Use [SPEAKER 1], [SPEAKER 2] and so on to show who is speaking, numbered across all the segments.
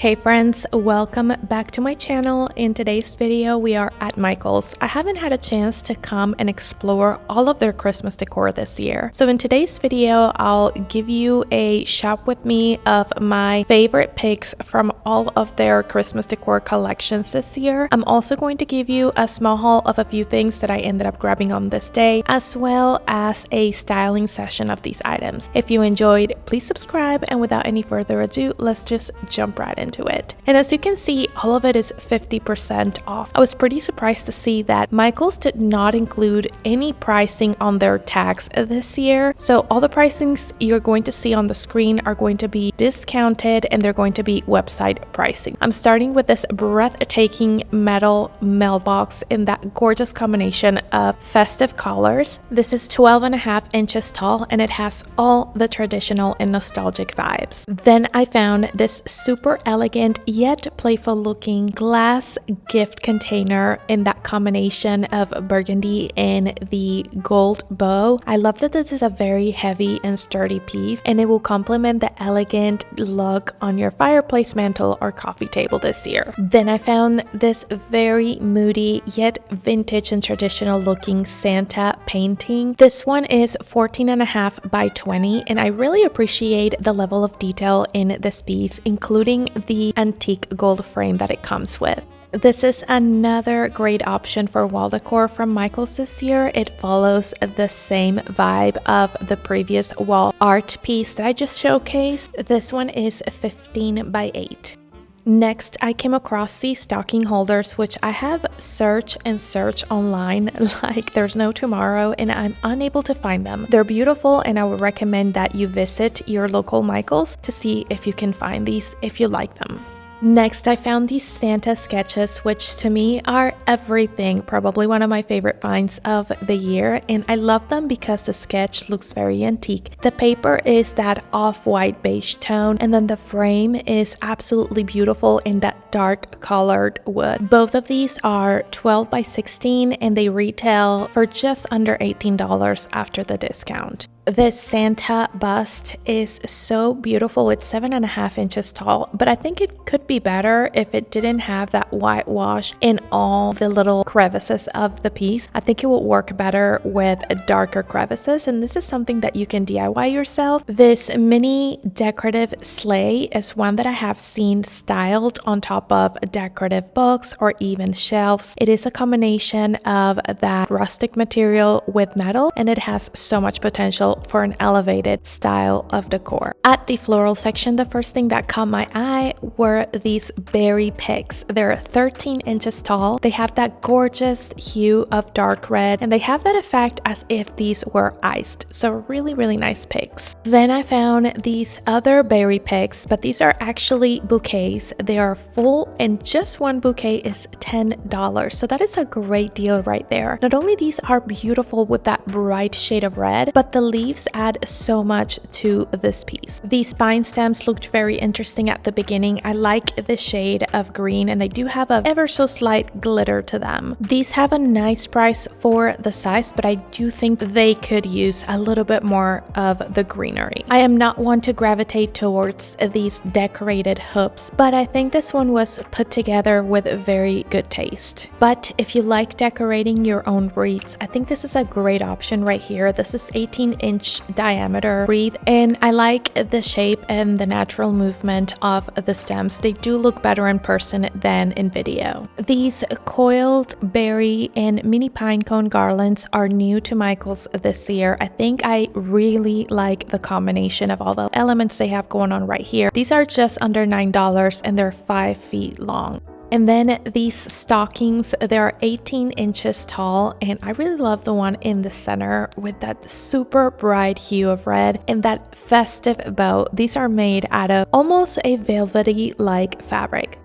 [SPEAKER 1] Hey friends, welcome back to my channel. In today's video, we are at Michael's. I haven't had a chance to come and explore all of their Christmas decor this year. So in today's video, I'll give you a shop with me of my favorite picks from all of their Christmas decor collections this year. I'm also going to give you a small haul of a few things that I ended up grabbing on this day, as well as a styling session of these items. If you enjoyed, please subscribe, and without any further ado, let's just jump right into it. And as you can see, all of it is 50% off. I was pretty surprised to see that Michael's did not include any pricing on their tags this year. So all the pricings you're going to see on the screen are going to be discounted and they're going to be website pricing. I'm starting with this breathtaking metal mailbox in that gorgeous combination of festive colors. This is 12.5 inches tall and it has all the traditional and nostalgic vibes. Then I found this super elegant yet playful looking glass gift container in that combination of burgundy and the gold bow. I love that this is a very heavy and sturdy piece and it will complement the elegant look on your fireplace mantle or coffee table this year. Then I found this very moody yet vintage and traditional looking Santa painting. This one is 14.5 by 20 and I really appreciate the level of detail in this piece, including the antique gold frame that it comes with. This is another great option for wall decor from Michael's this year. It follows the same vibe of the previous wall art piece that I just showcased. This one is 15 by 8. Next, I came across these stocking holders, which I have searched online like there's no tomorrow, and I'm unable to find them. They're beautiful, and I would recommend that you visit your local Michael's to see if you can find these if you like them. Next, I found these Santa sketches, which to me are everything, probably one of my favorite finds of the year, and I love them because the sketch looks very antique. The paper is that off-white beige tone, and then the frame is absolutely beautiful in that dark colored wood. Both of these are 12 by 16 and they retail for just under $18 after the discount. This Santa bust is so beautiful. It's 7.5 inches tall, but I think it could be better if it didn't have that whitewash in all the little crevices of the piece. I think it would work better with darker crevices, and this is something that you can DIY yourself. This mini decorative sleigh is one that I have seen styled on top of decorative books or even shelves. It is a combination of that rustic material with metal, and it has so much potential for an elevated style of decor. At the floral section, the first thing that caught my eye were these berry picks. They're 13 inches tall. They have that gorgeous hue of dark red, and they have that effect as if these were iced. So really nice picks. Then I found these other berry picks, but these are actually bouquets. They are full, and just one bouquet is $10. So that is a great deal right there. Not only these are beautiful with that bright shade of red, but the leaves add so much to this piece. These spine stems looked very interesting at the beginning. I like the shade of green, and they do have a ever so slight glitter to them. These have a nice price for the size, but I do think they could use a little bit more of the greenery. I am not one to gravitate towards these decorated hoops, but I think this one was put together with very good taste. But if you like decorating your own wreaths, I think this is a great option right here. This is 18-inch diameter wreath, and I like the shape and the natural movement of the stems. They do look better in person than in video. These coiled berry and mini pine cone garlands are new to Michael's this year. I think I really like the combination of all the elements they have going on right here. These are just under $9 and they're 5 feet long. And then these stockings, they're 18 inches tall, and I really love the one in the center with that super bright hue of red and that festive bow. These are made out of almost a velvety-like fabric.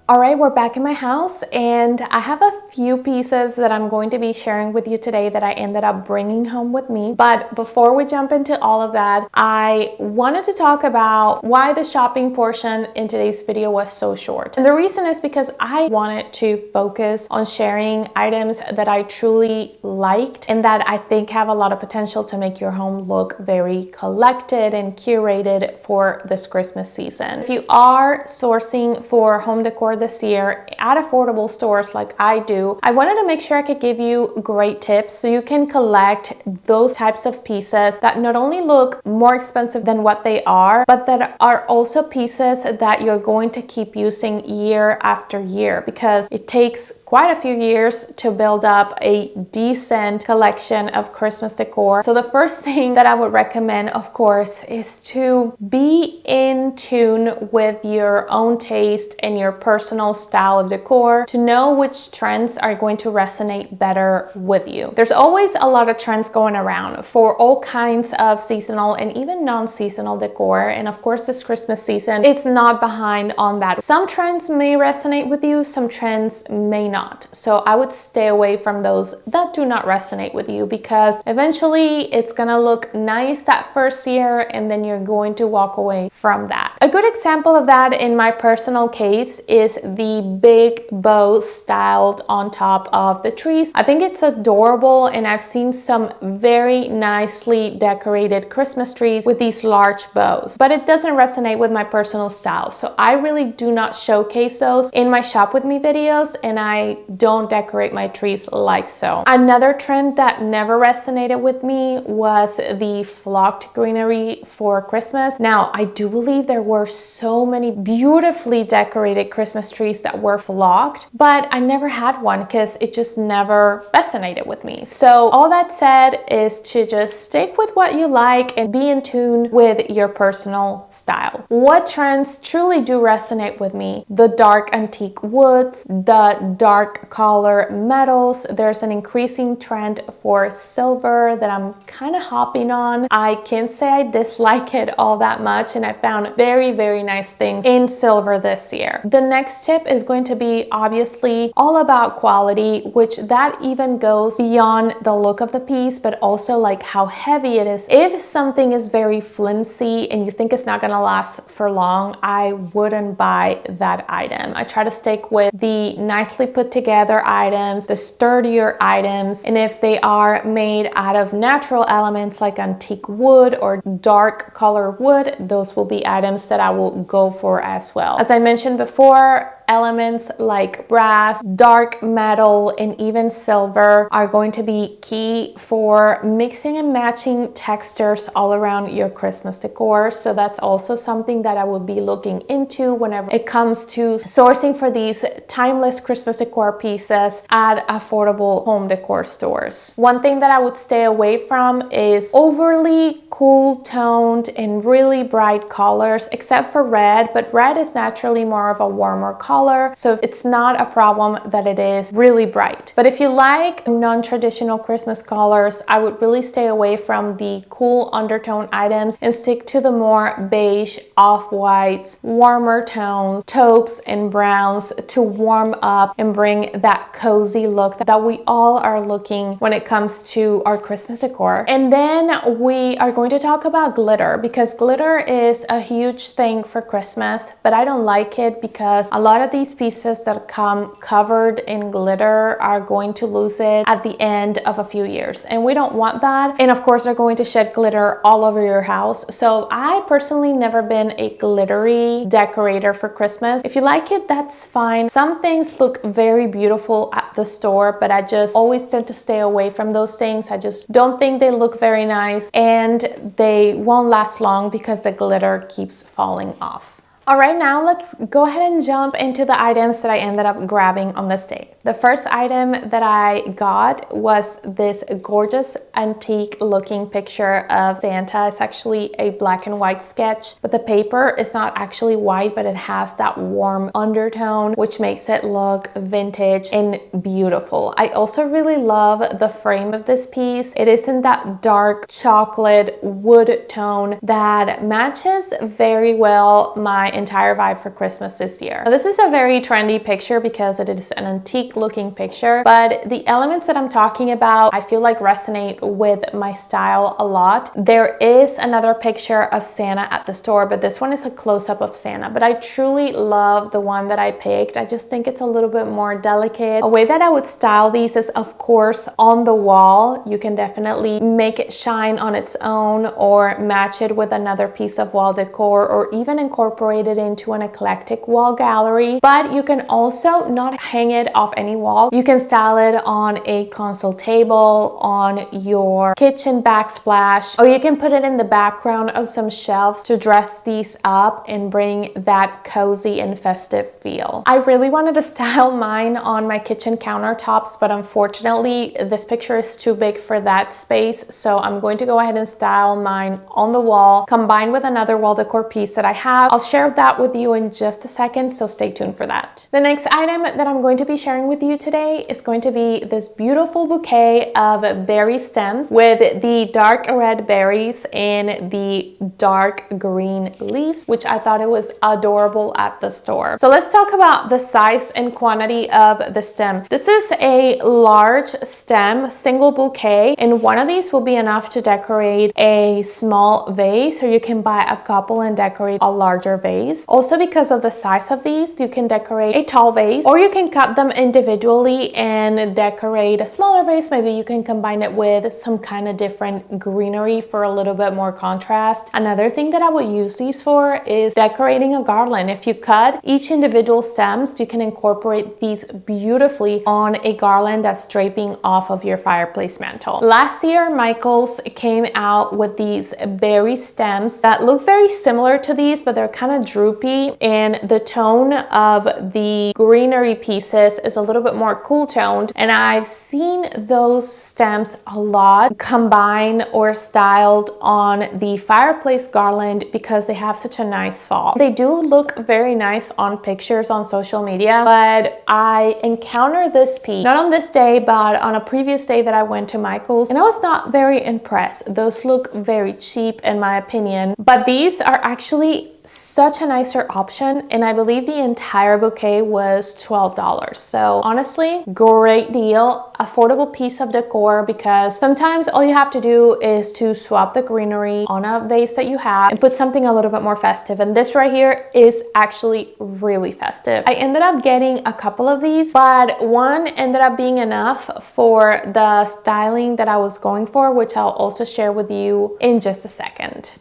[SPEAKER 1] All right, we're back in my house and I have a few pieces that I'm going to be sharing with you today that I ended up bringing home with me. But before we jump into all of that, I wanted to talk about why the shopping portion in today's video was so short. And the reason is because I wanted to focus on sharing items that I truly liked and that I think have a lot of potential to make your home look very collected and curated for this Christmas season. If you are sourcing for home decor this year at affordable stores like I do, I wanted to make sure I could give you great tips so you can collect those types of pieces that not only look more expensive than what they are, but that are also pieces that you're going to keep using year after year, because it takes quite a few years to build up a decent collection of Christmas decor. So the first thing that I would recommend, of course, is to be in tune with your own taste and your personal style of decor to know which trends are going to resonate better with you. There's always a lot of trends going around for all kinds of seasonal and even non-seasonal decor. And of course, this Christmas season, it's not behind on that. Some trends may resonate with you, some trends may not. So I would stay away from those that do not resonate with you, because eventually it's gonna look nice that first year and then you're going to walk away from that. A good example of that in my personal case is the big bow styled on top of the trees. I think it's adorable, and I've seen some very nicely decorated Christmas trees with these large bows, but it doesn't resonate with my personal style. So I really do not showcase those in my shop with me videos, and I don't decorate my trees like so. Another trend that never resonated with me was the flocked greenery for Christmas. Now, I do believe there were so many beautifully decorated Christmas trees that were flocked, but I never had one because it just never resonated with me. So all that said is to just stick with what you like and be in tune with your personal style. What trends truly do resonate with me? The dark antique woods, the dark color metals. There's an increasing trend for silver that I'm kind of hopping on. I can't say I dislike it all that much, and I found very nice things in silver this year. The next tip is going to be obviously all about quality, which that even goes beyond the look of the piece, but also like how heavy it is. If something is very flimsy and you think it's not gonna last for long, I wouldn't buy that item. I try to stick with the nicely put together items, the sturdier items, and if they are made out of natural elements like antique wood or dark color wood, those will be items that I will go for as well. As I mentioned before, elements like brass, dark metal, and even silver are going to be key for mixing and matching textures all around your Christmas decor. So that's also something that I will be looking into whenever it comes to sourcing for these timeless Christmas decor pieces at affordable home decor stores. One thing that I would stay away from is overly cool toned and really bright colors, except for red, but red is naturally more of a warmer color. So it's not a problem that it is really bright. But if you like non-traditional Christmas colors, I would really stay away from the cool undertone items and stick to the more beige, off-whites, warmer tones, taupes and browns to warm up and bring that cozy look that we all are looking when it comes to our Christmas decor. And then we are going to talk about glitter, because glitter is a huge thing for Christmas, but I don't like it because a lot of these pieces that come covered in glitter are going to lose it at the end of a few years, and we don't want that. And of course, they're going to shed glitter all over your house. So I personally never been a glittery decorator for Christmas. If you like it, that's fine. Some things look very beautiful at the store, but I just always tend to stay away from those things. I just don't think they look very nice, and they won't last long because the glitter keeps falling off. All right, now let's go ahead and jump into the items that I ended up grabbing on this day. The first item that I got was this gorgeous antique looking picture of Santa. It's actually a black and white sketch, but the paper is not actually white, but it has that warm undertone, which makes it look vintage and beautiful. I also really love the frame of this piece. It is in that dark chocolate wood tone that matches very well my entire vibe for Christmas this year. Now, this is a very trendy picture because it is an antique looking picture, but the elements that I'm talking about I feel like resonate with my style a lot. There is another picture of Santa at the store, but this one is a close-up of Santa, but I truly love the one that I picked. I just think it's a little bit more delicate. A way that I would style these is, of course, on the wall. You can definitely make it shine on its own or match it with another piece of wall decor, or even incorporate it into an eclectic wall gallery. But you can also not hang it off any wall. You can style it on a console table, on your kitchen backsplash, or you can put it in the background of some shelves to dress these up and bring that cozy and festive feel. I really wanted to style mine on my kitchen countertops, but unfortunately this picture is too big for that space, so I'm going to go ahead and style mine on the wall combined with another wall decor piece that I have. I'll share that with you in just a second, so stay tuned for that. The next item that I'm going to be sharing with you today is going to be this beautiful bouquet of berry stems with the dark red berries and the dark green leaves, which I thought it was adorable at the store. So let's talk about the size and quantity of the stem. This is a large stem, single bouquet, and one of these will be enough to decorate a small vase, or you can buy a couple and decorate a larger vase. Also, because of the size of these, you can decorate a tall vase, or you can cut them individually and decorate a smaller vase. Maybe you can combine it with some kind of different greenery for a little bit more contrast. Another thing that I would use these for is decorating a garland. If you cut each individual stems, you can incorporate these beautifully on a garland that's draping off of your fireplace mantle. Last year, Michaels came out with these berry stems that look very similar to these, but they're kind of droopy, and the tone of the greenery pieces is a little bit more cool toned, and I've seen those stems a lot combined or styled on the fireplace garland because they have such a nice fall. They do look very nice on pictures on social media, but I encountered this piece not on this day but on a previous day that I went to Michael's, and I was not very impressed. Those look very cheap in my opinion, but these are actually such a nicer option, and I believe the entire bouquet was $12. So honestly, great deal, affordable piece of decor, because sometimes all you have to do is to swap the greenery on a vase that you have and put something a little bit more festive, and this right here is actually really festive. I ended up getting a couple of these, but one ended up being enough for the styling that I was going for, which I'll also share with you in just a second.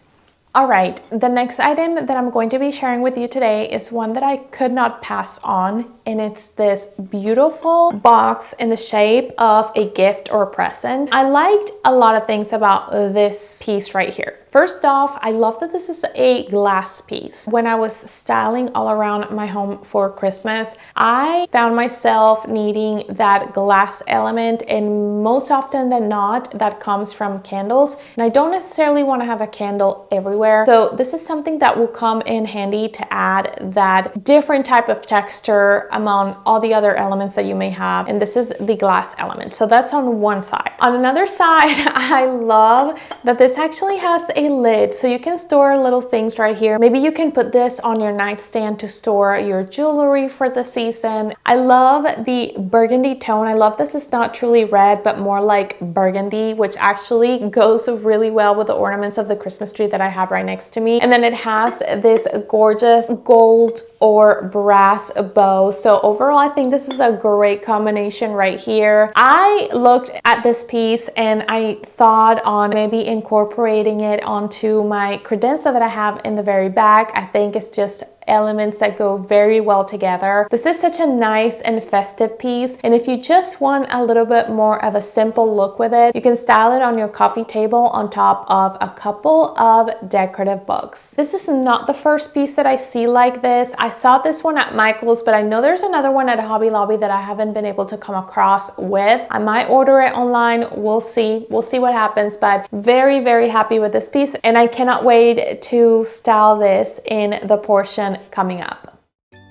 [SPEAKER 1] All right, the next item that I'm going to be sharing with you today is one that I could not pass on, and it's this beautiful box in the shape of a gift or a present. I liked a lot of things about this piece right here. First off, I love that this is a glass piece. When I was styling all around my home for Christmas, I found myself needing that glass element, and most often than not, that comes from candles. And I don't necessarily want to have a candle everywhere. So this is something that will come in handy to add that different type of texture among all the other elements that you may have. And this is the glass element. So that's on one side. On another side, I love that this actually has a lid, so you can store little things right here. Maybe you can put this on your nightstand to store your jewelry for the season. I love the burgundy tone. I love this is not truly red, but more like burgundy, which actually goes really well with the ornaments of the Christmas tree that I have right next to me. And then it has this gorgeous gold or brass bow. So overall, I think this is a great combination right here. I looked at this piece and I thought on maybe incorporating it onto my credenza that I have in the very back. I think it's just elements that go very well together. This is such a nice and festive piece, and if you just want a little bit more of a simple look with it, you can style it on your coffee table on top of a couple of decorative books. This is not the first piece that I see like this. I saw this one at Michael's, but I know there's another one at Hobby Lobby that I haven't been able to come across with. I might order it online. We'll see what happens, but very, very happy with this piece, and I cannot wait to style this in the portion coming up.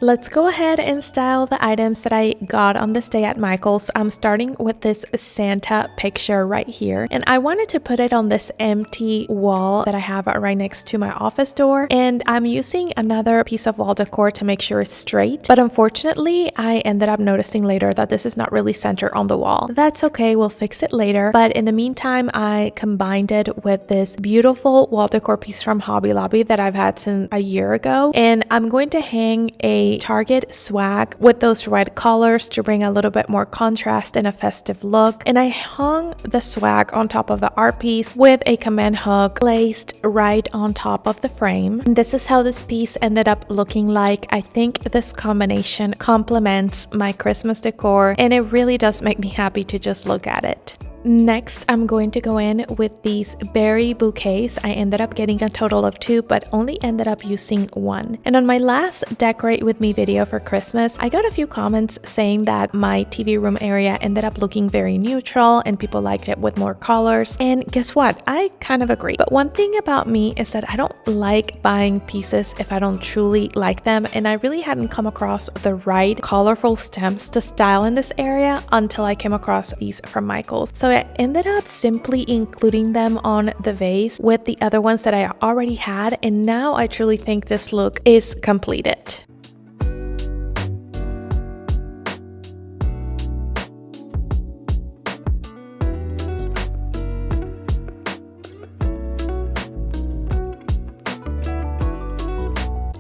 [SPEAKER 1] Let's go ahead and style the items that I got on this day at Michael's. I'm starting with this Santa picture right here, and I wanted to put it on this empty wall that I have right next to my office door, and I'm using another piece of wall decor to make sure it's straight, but unfortunately I ended up noticing later that this is not really centered on the wall. That's okay, we'll fix it later, but in the meantime I combined it with this beautiful wall decor piece from Hobby Lobby that I've had since a year ago, and I'm going to hang a Target swag with those red colors to bring a little bit more contrast and a festive look. And I hung the swag on top of the art piece with a command hook placed right on top of the frame. And this is how this piece ended up looking like. I think this combination complements my Christmas decor, and it really does make me happy to just look at it. Next, I'm going to go in with these berry bouquets. I ended up getting a total of 2, but only ended up using 1. And on my last Decorate With Me video for Christmas, I got a few comments saying that my TV room area ended up looking very neutral and people liked it with more colors. And guess what? I kind of agree. But one thing about me is that I don't like buying pieces if I don't truly like them, and I really hadn't come across the right colorful stems to style in this area until I came across these from Michael's. So I ended up simply including them on the vase with the other ones that I already had, and now I truly think this look is completed.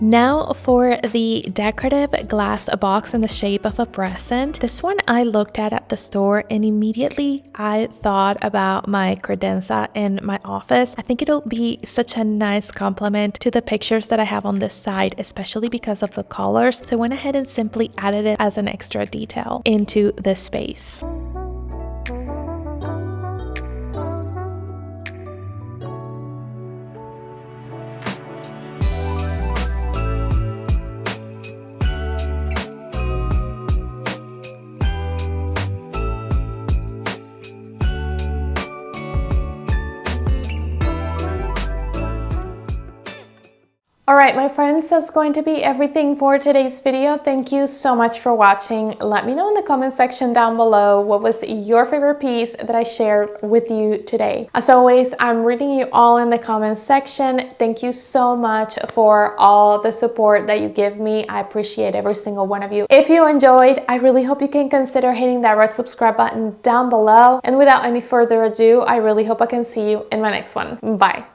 [SPEAKER 1] Now for the decorative glass box in the shape of a present. This one I looked at the store, and immediately I thought about my credenza in my office. I think it'll be such a nice complement to the pictures that I have on this side, especially because of the colors. So I went ahead and simply added it as an extra detail into this space. Alright my friends, that's going to be everything for today's video. Thank you so much for watching. Let me know in the comment section down below what was your favorite piece that I shared with you today. As always, I'm reading you all in the comment section. Thank you so much for all the support that you give me. I appreciate every single one of you. If you enjoyed, I really hope you can consider hitting that red subscribe button down below. And without any further ado, I really hope I can see you in my next one. Bye.